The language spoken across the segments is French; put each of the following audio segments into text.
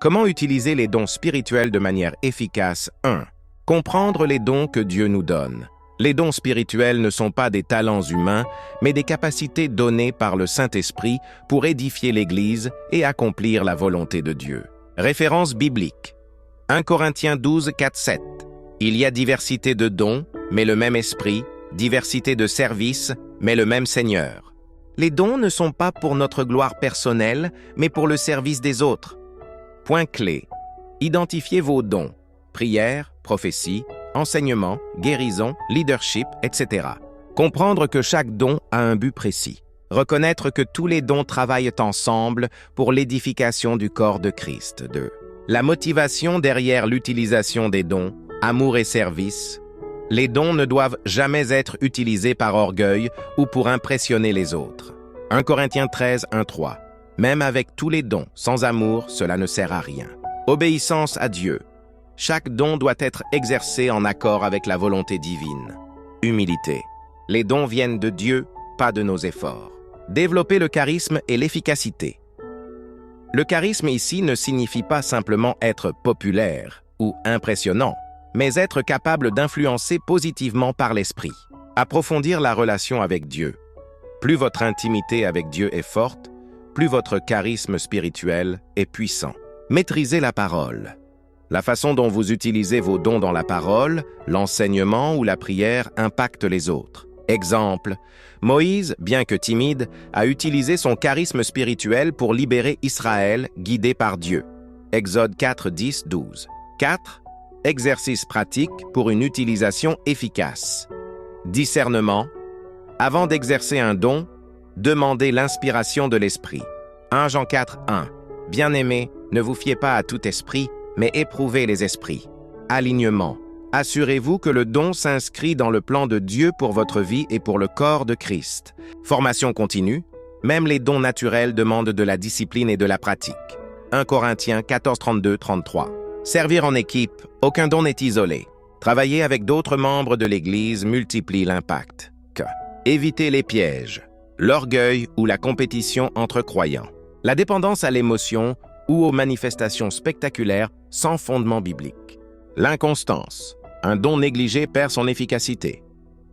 Comment utiliser les dons spirituels de manière efficace? 1. Comprendre les dons que Dieu nous donne. Les dons spirituels ne sont pas des talents humains, mais des capacités données par le Saint-Esprit pour édifier l'Église et accomplir la volonté de Dieu. Référence biblique. 1 Corinthiens 12, 4, 7. Il y a diversité de dons, mais le même Esprit, diversité de services, mais le même Seigneur. Les dons ne sont pas pour notre gloire personnelle, mais pour le service des autres. Point clé. Identifiez vos dons. Prière, prophétie, enseignement, guérison, leadership, etc. Comprendre que chaque don a un but précis. Reconnaître que tous les dons travaillent ensemble pour l'édification du corps de Christ. 2. La motivation derrière l'utilisation des dons, amour et service. Les dons ne doivent jamais être utilisés par orgueil ou pour impressionner les autres. 1 Corinthiens 13, 1, 3. Même avec tous les dons, sans amour, cela ne sert à rien. Obéissance à Dieu. Chaque don doit être exercé en accord avec la volonté divine. Humilité. Les dons viennent de Dieu, pas de nos efforts. Développer le charisme et l'efficacité. Le charisme ici ne signifie pas simplement être populaire ou impressionnant, mais être capable d'influencer positivement par l'esprit. Approfondir la relation avec Dieu. Plus votre intimité avec Dieu est forte, plus votre charisme spirituel est puissant. Maîtrisez la parole. La façon dont vous utilisez vos dons dans la parole, l'enseignement ou la prière impacte les autres. Exemple, Moïse, bien que timide, a utilisé son charisme spirituel pour libérer Israël, guidé par Dieu. Exode 4, 10, 12. 4. Exercice pratique pour une utilisation efficace. Discernement. Avant d'exercer un don, demandez l'inspiration de l'esprit. 1 Jean 4, 1. Bien-aimés, ne vous fiez pas à tout esprit, mais éprouvez les esprits. Alignement. Assurez-vous que le don s'inscrit dans le plan de Dieu pour votre vie et pour le corps de Christ. Formation continue. Même les dons naturels demandent de la discipline et de la pratique. 1 Corinthiens 14, 32, 33. Servir en équipe, aucun don n'est isolé. Travailler avec d'autres membres de l'Église multiplie l'impact. Évitez les pièges, l'orgueil ou la compétition entre croyants. La dépendance à l'émotion ou aux manifestations spectaculaires sans fondement biblique. L'inconstance. Un don négligé perd son efficacité.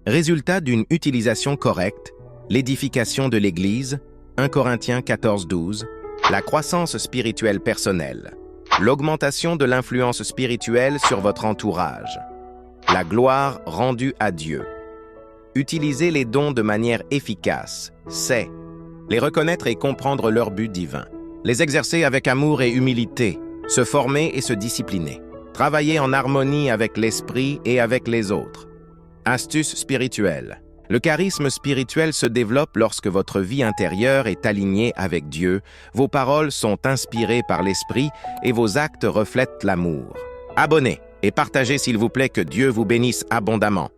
Résultat d'une utilisation correcte, l'édification de l'Église, 1 Corinthiens 14, 12, la croissance spirituelle personnelle, l'augmentation de l'influence spirituelle sur votre entourage, la gloire rendue à Dieu. Utiliser les dons de manière efficace, c'est les reconnaître et comprendre leur but divin, les exercer avec amour et humilité, se former et se discipliner, travailler en harmonie avec l'esprit et avec les autres. Astuce spirituelle. Le charisme spirituel se développe lorsque votre vie intérieure est alignée avec Dieu, vos paroles sont inspirées par l'esprit et vos actes reflètent l'amour. Abonnez et partagez s'il vous plaît, que Dieu vous bénisse abondamment.